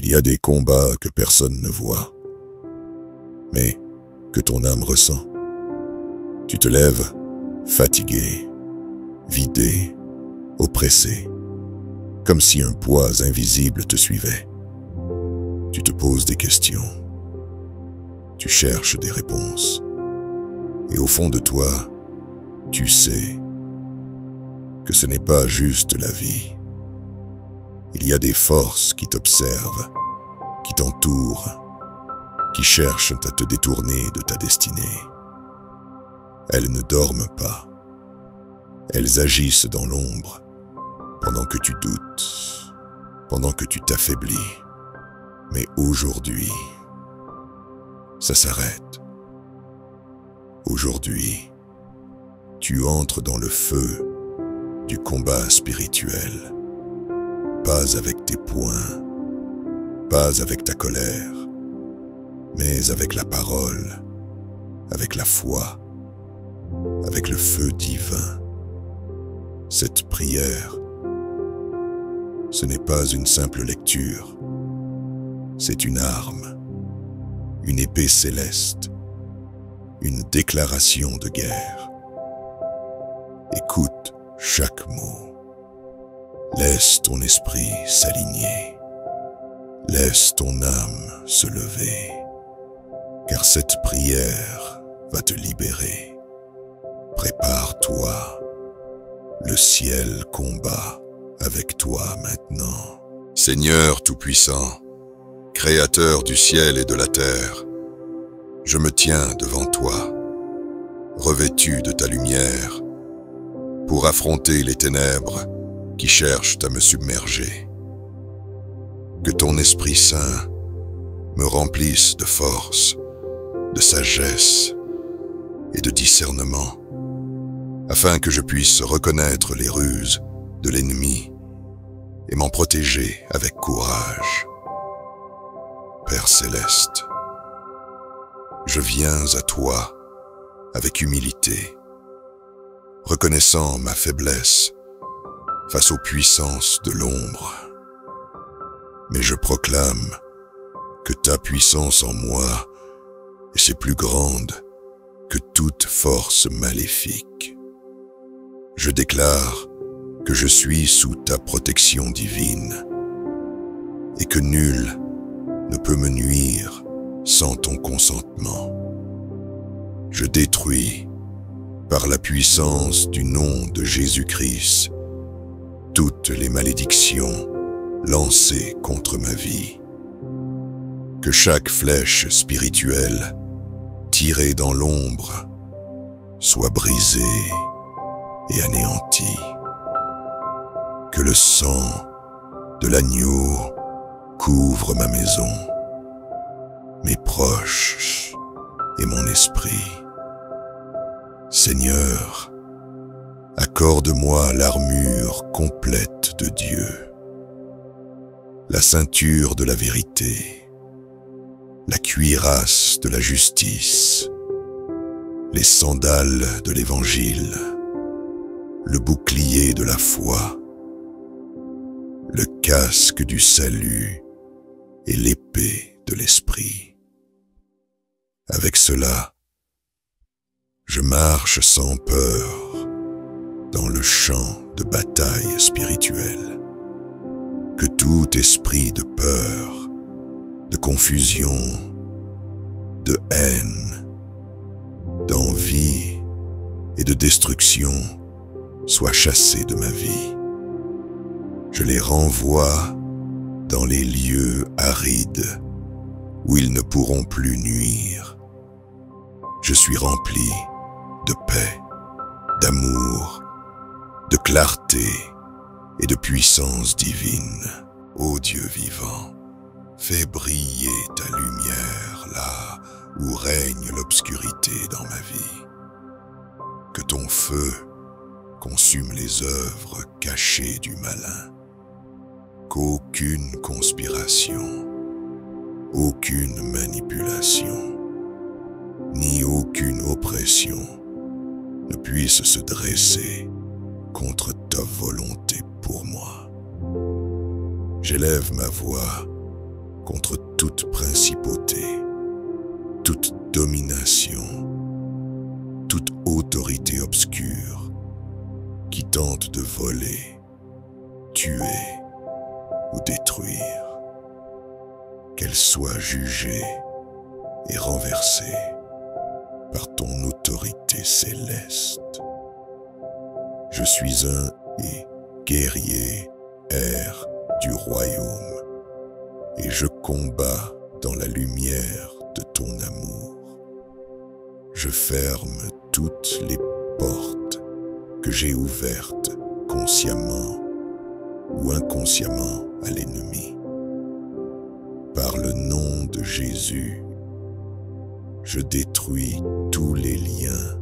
Il y a des combats que personne ne voit, mais que ton âme ressent. Tu te lèves, fatigué, vidé, oppressé, comme si un poids invisible te suivait. Tu te poses des questions, tu cherches des réponses, et au fond de toi, tu sais que ce n'est pas juste la vie. Il y a des forces qui t'observent, qui t'entourent, qui cherchent à te détourner de ta destinée. Elles ne dorment pas. Elles agissent dans l'ombre, pendant que tu doutes, pendant que tu t'affaiblis. Mais aujourd'hui, ça s'arrête. Aujourd'hui, tu entres dans le feu du combat spirituel. Pas avec tes poings, pas avec ta colère, mais avec la parole, avec la foi, avec le feu divin. Cette prière, ce n'est pas une simple lecture, c'est une arme, une épée céleste, une déclaration de guerre. Écoute chaque mot. Laisse ton esprit s'aligner. Laisse ton âme se lever. Car cette prière va te libérer. Prépare-toi. Le ciel combat avec toi maintenant. Seigneur Tout-Puissant, Créateur du ciel et de la terre, je me tiens devant toi, revêtu de ta lumière, pour affronter les ténèbres qui cherchent à me submerger. Que ton Esprit Saint me remplisse de force, de sagesse et de discernement, afin que je puisse reconnaître les ruses de l'ennemi et m'en protéger avec courage. Père Céleste, je viens à toi avec humilité, reconnaissant ma faiblesse face aux puissances de l'ombre. Mais je proclame que ta puissance en moi est plus grande que toute force maléfique. Je déclare que je suis sous ta protection divine et que nul ne peut me nuire sans ton consentement. Je détruis, par la puissance du nom de Jésus-Christ, toutes les malédictions lancées contre ma vie. Que chaque flèche spirituelle tirée dans l'ombre soit brisée et anéantie. Que le sang de l'agneau couvre ma maison, mes proches et mon esprit. Seigneur, accorde-moi l'armure complète de Dieu, la ceinture de la vérité, la cuirasse de la justice, les sandales de l'Évangile, le bouclier de la foi, le casque du salut et l'épée de l'esprit. Avec cela, je marche sans peur dans le champ de bataille spirituelle. Que tout esprit de peur, de confusion, de haine, d'envie et de destruction soit chassé de ma vie. Je les renvoie dans les lieux arides où ils ne pourront plus nuire. Je suis rempli de paix, d'amour, de clarté et de puissance divine. Ô Dieu vivant, fais briller ta lumière là où règne l'obscurité dans ma vie. Que ton feu consume les œuvres cachées du malin. Qu'aucune conspiration, aucune manipulation, ni aucune oppression ne puisse se dresser contre ta volonté pour moi. J'élève ma voix contre toute principauté, toute domination, toute autorité obscure qui tente de voler, tuer ou détruire, qu'elle soit jugée et renversée par ton autorité céleste. Je suis un et guerrier, air du royaume, et je combats dans la lumière de ton amour. Je ferme toutes les portes que j'ai ouvertes consciemment ou inconsciemment à l'ennemi. Par le nom de Jésus, je détruis tous les liens,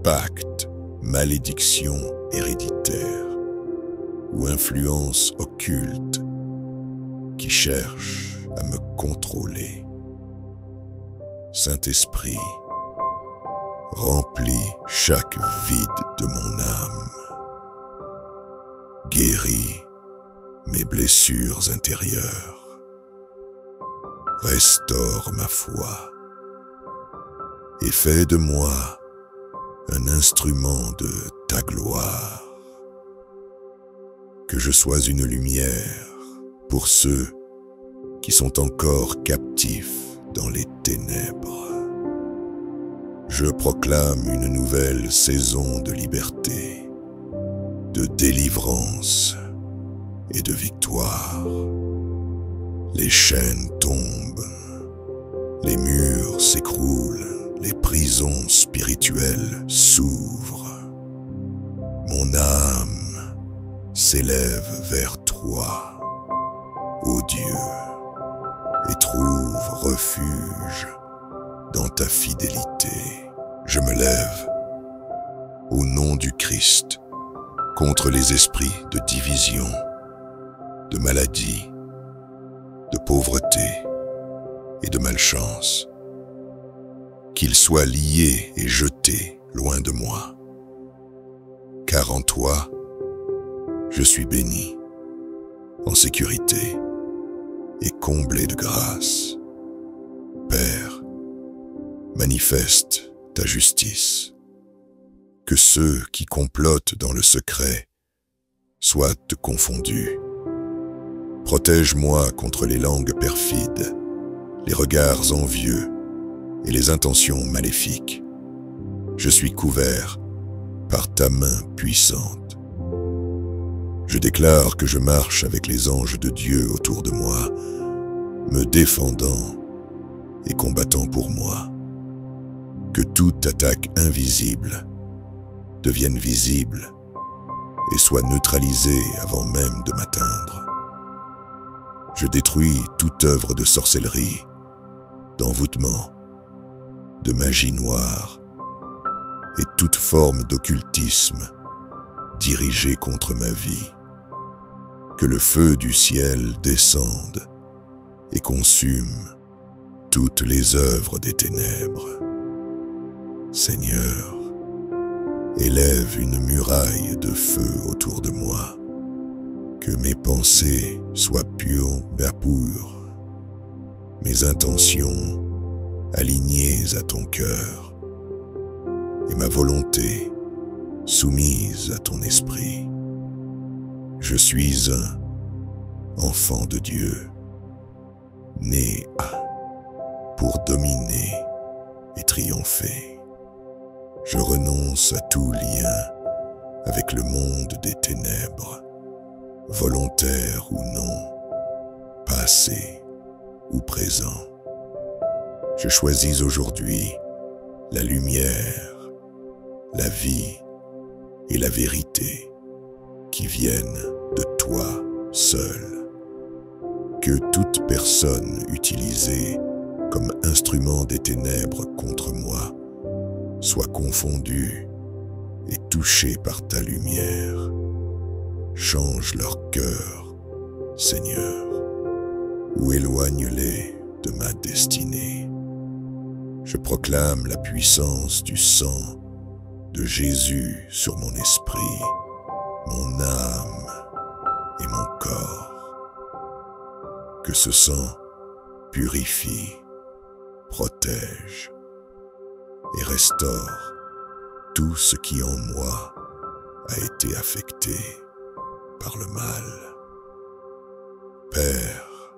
pactes, malédictions héréditaires ou influences occultes qui cherchent à me contrôler. Saint-Esprit, remplis chaque vide de mon âme. Guéris mes blessures intérieures. Restaure ma foi et fais de moi un instrument de ta gloire. Que je sois une lumière pour ceux qui sont encore captifs dans les ténèbres. Je proclame une nouvelle saison de liberté, de délivrance et de victoire. Les chaînes tombent, les murs s'écroulent, les prisons spirituelles s'ouvrent. Mon âme s'élève vers toi, ô Dieu, et trouve refuge dans ta fidélité. Je me lève au nom du Christ contre les esprits de division, de maladie, de pauvreté et de malchance. Qu'ils soient liés et jetés loin de moi. Car en toi, je suis béni, en sécurité et comblé de grâce. Père, manifeste ta justice. Que ceux qui complotent dans le secret soient confondus. Protège-moi contre les langues perfides, les regards envieux et les intentions maléfiques. Je suis couvert par ta main puissante. Je déclare que je marche avec les anges de Dieu autour de moi, me défendant et combattant pour moi. Que toute attaque invisible devienne visible et soit neutralisée avant même de m'atteindre. Je détruis toute œuvre de sorcellerie, d'envoûtement, de magie noire et toute forme d'occultisme dirigée contre ma vie. Que le feu du ciel descende et consume toutes les œuvres des ténèbres. Seigneur, élève une muraille de feu autour de moi. Que mes pensées soient pures, mes intentions alignées à ton cœur et ma volonté soumise à ton esprit. Je suis un enfant de Dieu, né pour dominer et triompher. Je renonce à tout lien avec le monde des ténèbres, volontaire ou non, passé ou présent. Je choisis aujourd'hui la lumière, la vie et la vérité qui viennent de toi seul. Que toute personne utilisée comme instrument des ténèbres contre moi soit confondue et touchée par ta lumière. Change leur cœur, Seigneur, ou éloigne-les de ma destinée. Je proclame la puissance du sang de Jésus sur mon esprit, mon âme et mon corps. Que ce sang purifie, protège et restaure tout ce qui en moi a été affecté par le mal. Père,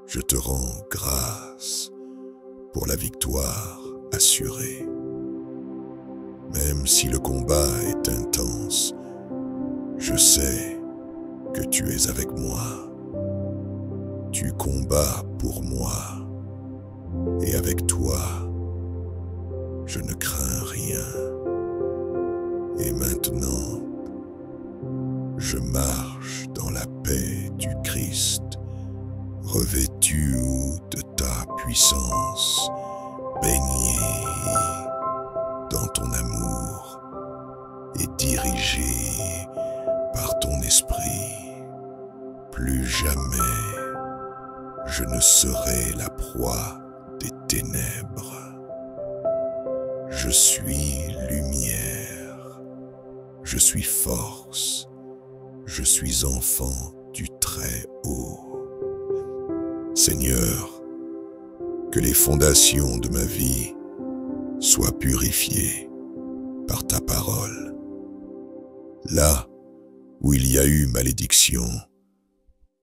je te rends grâce pour la victoire assurée. Même si le combat est intense, je sais que tu es avec moi. Tu combats pour moi, et avec toi, je ne crains rien. Et maintenant, je marche dans la paix du Christ, revêtu de ta puissance, baigné dans ton amour et dirigé par ton esprit. Plus jamais je ne serai la proie des ténèbres. Je suis lumière, je suis force, je suis enfant du Très-Haut. Seigneur, que les fondations de ma vie soient purifiées par ta parole. Là où il y a eu malédiction,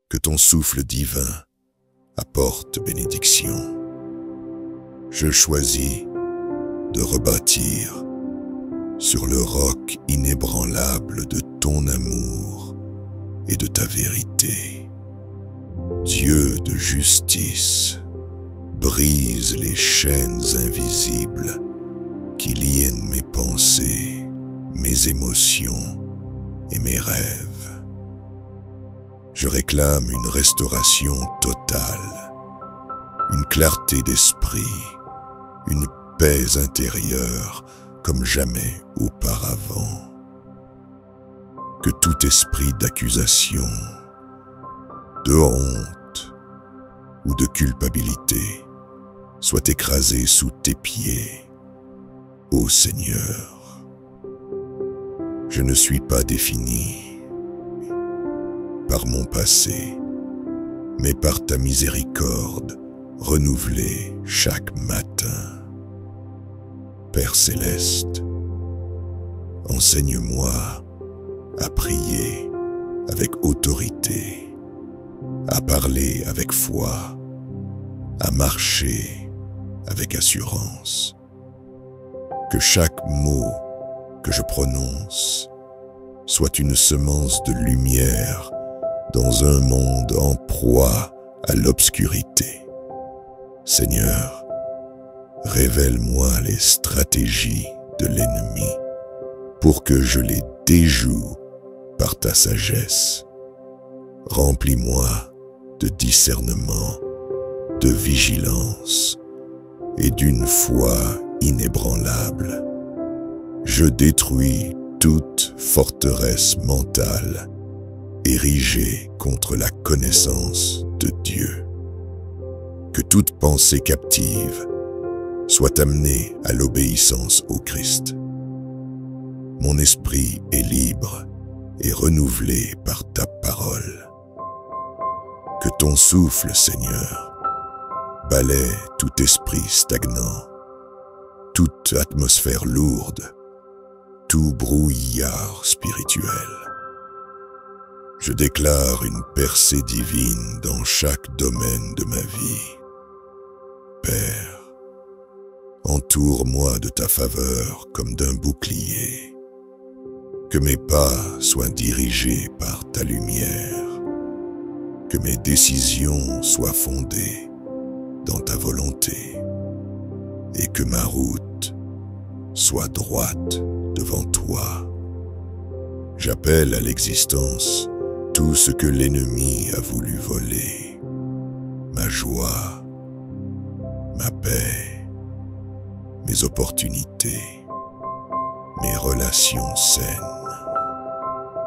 que ton souffle divin apporte bénédiction. Je choisis de rebâtir sur le roc inébranlable de ton amour et de ta vérité. Dieu de justice, brise les chaînes invisibles qui liennent mes pensées, mes émotions et mes rêves. Je réclame une restauration totale, une clarté d'esprit, une paix intérieure comme jamais auparavant. Que tout esprit d'accusation, de honte ou de culpabilité soit écrasé sous tes pieds, ô Seigneur. Je ne suis pas défini par mon passé, mais par ta miséricorde renouvelée chaque matin. Père céleste, enseigne-moi à prier avec autorité, à parler avec foi, à marcher avec assurance. Que chaque mot que je prononce soit une semence de lumière dans un monde en proie à l'obscurité. Seigneur, révèle-moi les stratégies de l'ennemi pour que je les déjoue par ta sagesse. Remplis-moi de discernement, de vigilance et d'une foi inébranlable. Je détruis toute forteresse mentale érigée contre la connaissance de Dieu. Que toute pensée captive soit amenée à l'obéissance au Christ. Mon esprit est libre et renouvelé par ta parole. Que ton souffle, Seigneur, balaie tout esprit stagnant, toute atmosphère lourde, tout brouillard spirituel. Je déclare une percée divine dans chaque domaine de ma vie. Père, entoure-moi de ta faveur comme d'un bouclier. Que mes pas soient dirigés par ta lumière. Que mes décisions soient fondées dans ta volonté. Et que ma route soit droite devant toi. J'appelle à l'existence tout ce que l'ennemi a voulu voler. Ma joie, ma paix, mes opportunités, mes relations saines.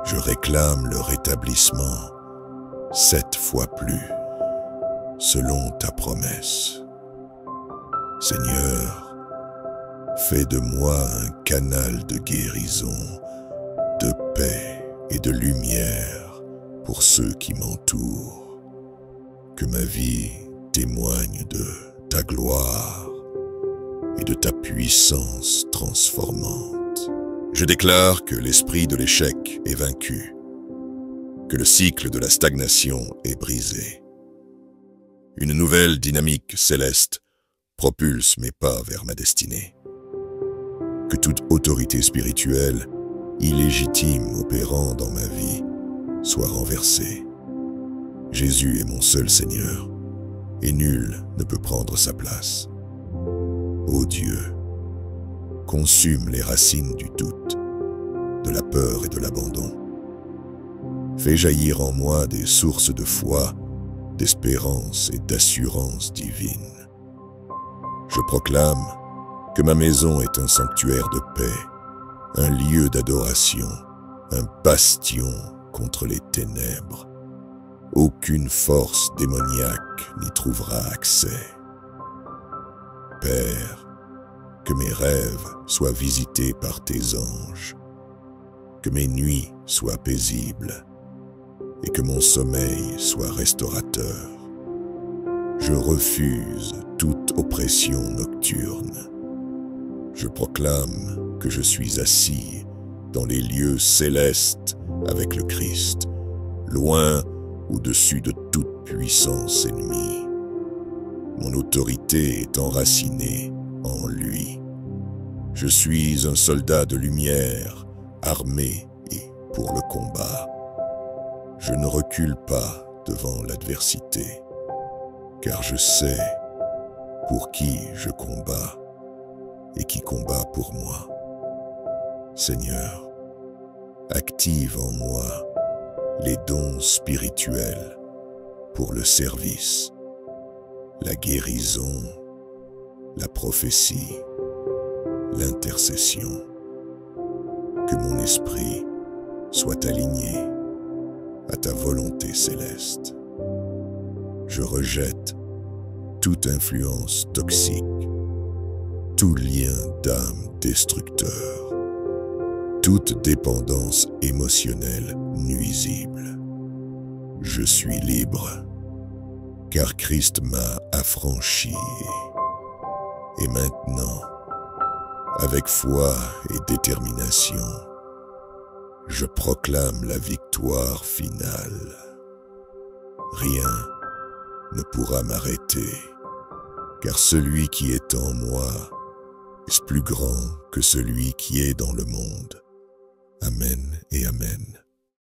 Je réclame le rétablissement 7 fois plus, selon ta promesse. Seigneur, fais de moi un canal de guérison, de paix et de lumière pour ceux qui m'entourent. Que ma vie témoigne de ta gloire et de ta puissance transformante. Je déclare que l'esprit de l'échec est vaincu, que le cycle de la stagnation est brisé. Une nouvelle dynamique céleste propulse mes pas vers ma destinée. Que toute autorité spirituelle, illégitime opérant dans ma vie, soit renversée. Jésus est mon seul Seigneur, et nul ne peut prendre sa place. Ô Dieu, consume les racines du doute, de la peur et de l'abandon. Fais jaillir en moi des sources de foi, d'espérance et d'assurance divine. Je proclame que ma maison est un sanctuaire de paix, un lieu d'adoration, un bastion contre les ténèbres. Aucune force démoniaque n'y trouvera accès. Père, que mes rêves soient visités par tes anges, que mes nuits soient paisibles et que mon sommeil soit restaurateur. Je refuse toute oppression nocturne. Je proclame que je suis assis dans les lieux célestes avec le Christ, loin au-dessus de toute puissance ennemie. Mon autorité est enracinée en lui. Je suis un soldat de lumière, armé et pour le combat. Je ne recule pas devant l'adversité, car je sais pour qui je combats et qui combat pour moi. Seigneur, active en moi les dons spirituels pour le service, la guérison, la prophétie, l'intercession. Que mon esprit soit aligné à ta volonté céleste. Je rejette toute influence toxique, tout lien d'âme destructeur, toute dépendance émotionnelle nuisible. Je suis libre, car Christ m'a affranchi. Et maintenant, avec foi et détermination, je proclame la victoire finale. Rien ne pourra m'arrêter, car celui qui est en moi est plus grand que celui qui est dans le monde. Amen et Amen.